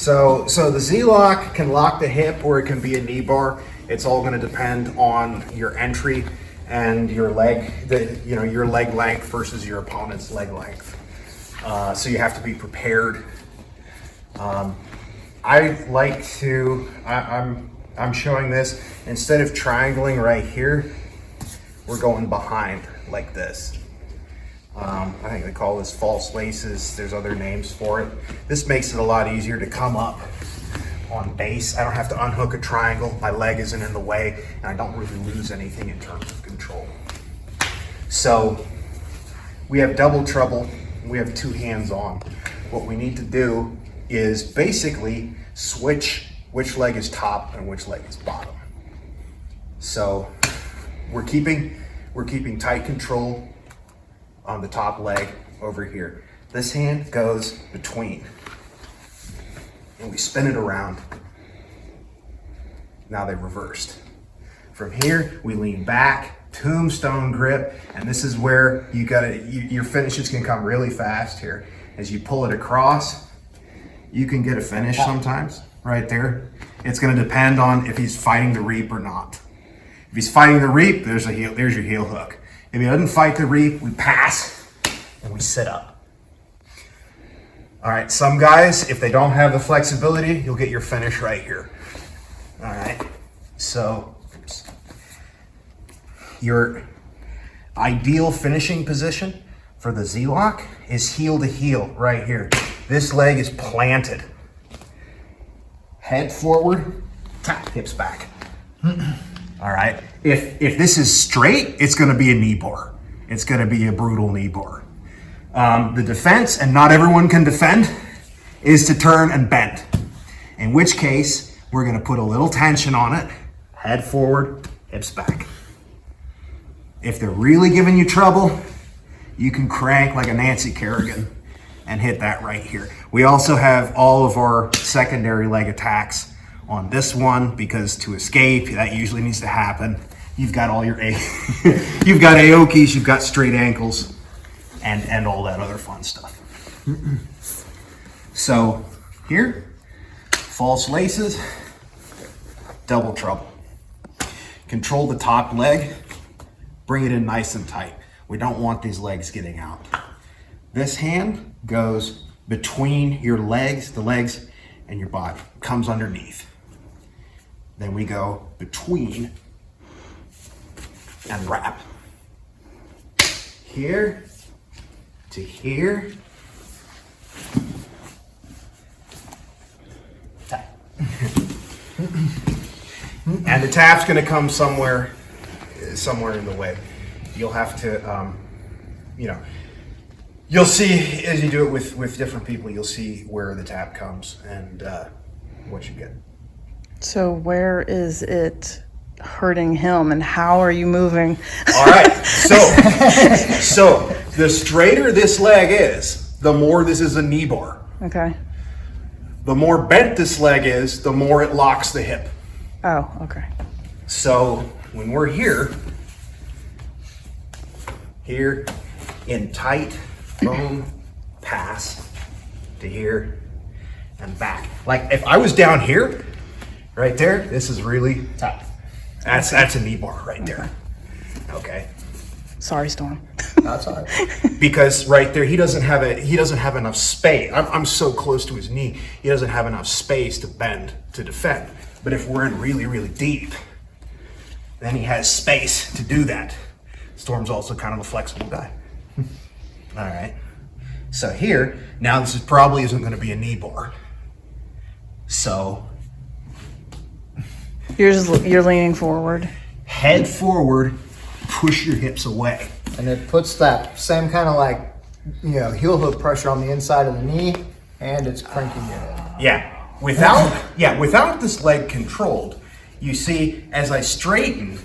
So the Z-Lock can lock the hip or it can be a knee bar. It's all going to depend on your entry and your leg, your leg length versus your opponent's leg length. So you have to be prepared. I like to, I'm showing this, instead of triangling right here, we're going behind like this. I think they call this false laces. There's other names for it. This makes it a lot easier to come up on base. I don't have to unhook a triangle. My leg isn't in the way, and I don't really lose anything in terms of control. So we have double trouble. We have two hands on. What we need to do is basically switch which leg is top and which leg is bottom. So we're keeping tight control on the top leg over here. This hand goes between and we spin it around. Now they've reversed. From here, we lean back, tombstone grip, and this is where your finishes can come really fast here. As you pull it across, you can get a finish sometimes right there. It's gonna depend on if he's fighting the reap or not. If he's fighting the reap, there's your heel hook. If he doesn't fight the reap, we pass and we sit up. All right, some guys, if they don't have the flexibility, you'll get your finish right here. All right, so your ideal finishing position for the Z-Lock is heel to heel right here. This leg is planted. Head forward, tap, hips back. All right, if this is straight, it's gonna be a knee bar. It's gonna be a brutal knee bar. The defense, and not everyone can defend, is to turn and bend. In which case, we're gonna put a little tension on it, head forward, hips back. If they're really giving you trouble, you can crank like a Nancy Kerrigan and hit that right here. We also have all of our secondary leg attacks on this one, because to escape, that usually needs to happen. You've got all your you've got Aokis, you've got straight ankles, and all that other fun stuff. So here, false laces, double trouble. Control the top leg, bring it in nice and tight. We don't want these legs getting out. This hand goes between your legs, the legs and your body, comes underneath. Then we go between and wrap. Here to here. Tap. And the tap's gonna come somewhere in the way. You'll have to, you'll see as you do it with different people, you'll see where the tap comes and what you get. So where is it hurting him and how are you moving? All right, so the straighter this leg is, the more this is a knee bar. Okay. The more bent this leg is, the more it locks the hip. Oh, okay. So when we're here in tight bone pass to here and back. Like if I was down here, right there, this is really tough. That's a knee bar right there. Okay. Sorry, Storm. That's all right. Because right there, he doesn't have enough space. I'm so close to his knee, he doesn't have enough space to bend to defend. But if we're in really, really deep, then he has space to do that. Storm's also kind of a flexible guy. All right. So here, now this probably isn't going to be a knee bar. So You're leaning forward. Head forward, push your hips away. And it puts that same kind of like, heel hook pressure on the inside of the knee, and it's cranking it in. Yeah. Without this leg controlled, you see, as I straighten,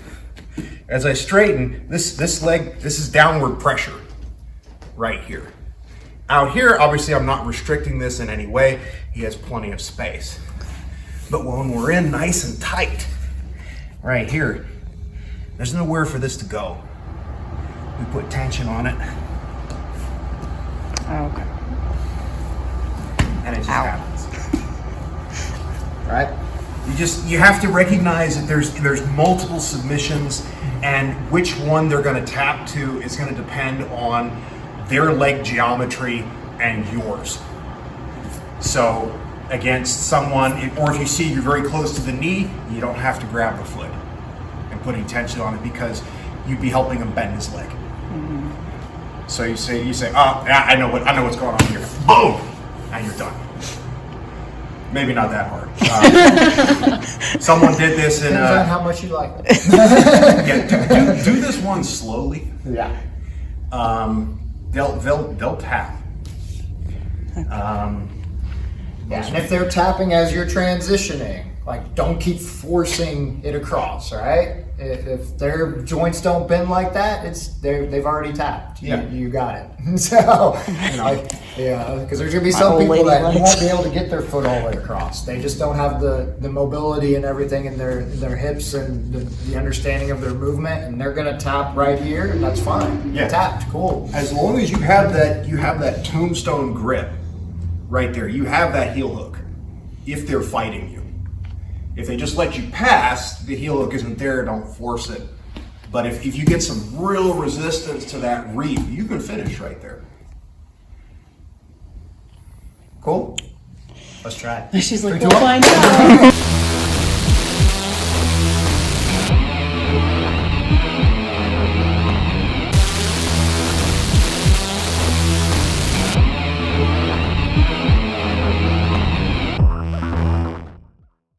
this leg, this is downward pressure right here. Out here, obviously, I'm not restricting this in any way. He has plenty of space. But when we're in nice and tight, right here, there's nowhere for this to go. We put tension on it, Okay. and it just happens. right? You have to recognize that there's multiple submissions, and which one they're going to tap to is going to depend on their leg geometry and yours. So against someone, or if you see you're very close to the knee, you don't have to grab the foot and putting tension on it, because you'd be helping him bend his leg. So you say, oh, yeah, I know what's going on here. Boom, and you're done. Maybe not that hard. Someone did this in Depends on how much you like it. yeah. Do this one slowly. Yeah. They'll tap. Yeah, and if they're tapping as you're transitioning, like don't keep forcing it across, right? If their joints don't bend like that, they've already tapped. You got it. So, yeah, because there's gonna be some people that won't be able to get their foot all the way across. They just don't have the mobility and everything in their hips and the understanding of their movement, and they're gonna tap right here, and that's fine. Yeah. Tapped, cool. As long as you have that tombstone grip right there, you have that heel hook. If they're fighting you, if they just let you pass, the heel hook isn't there. Don't force it. But if you get some real resistance to that reap, you can finish right there. Cool. Let's try it. She's like, 3, 2, we'll 1. find out.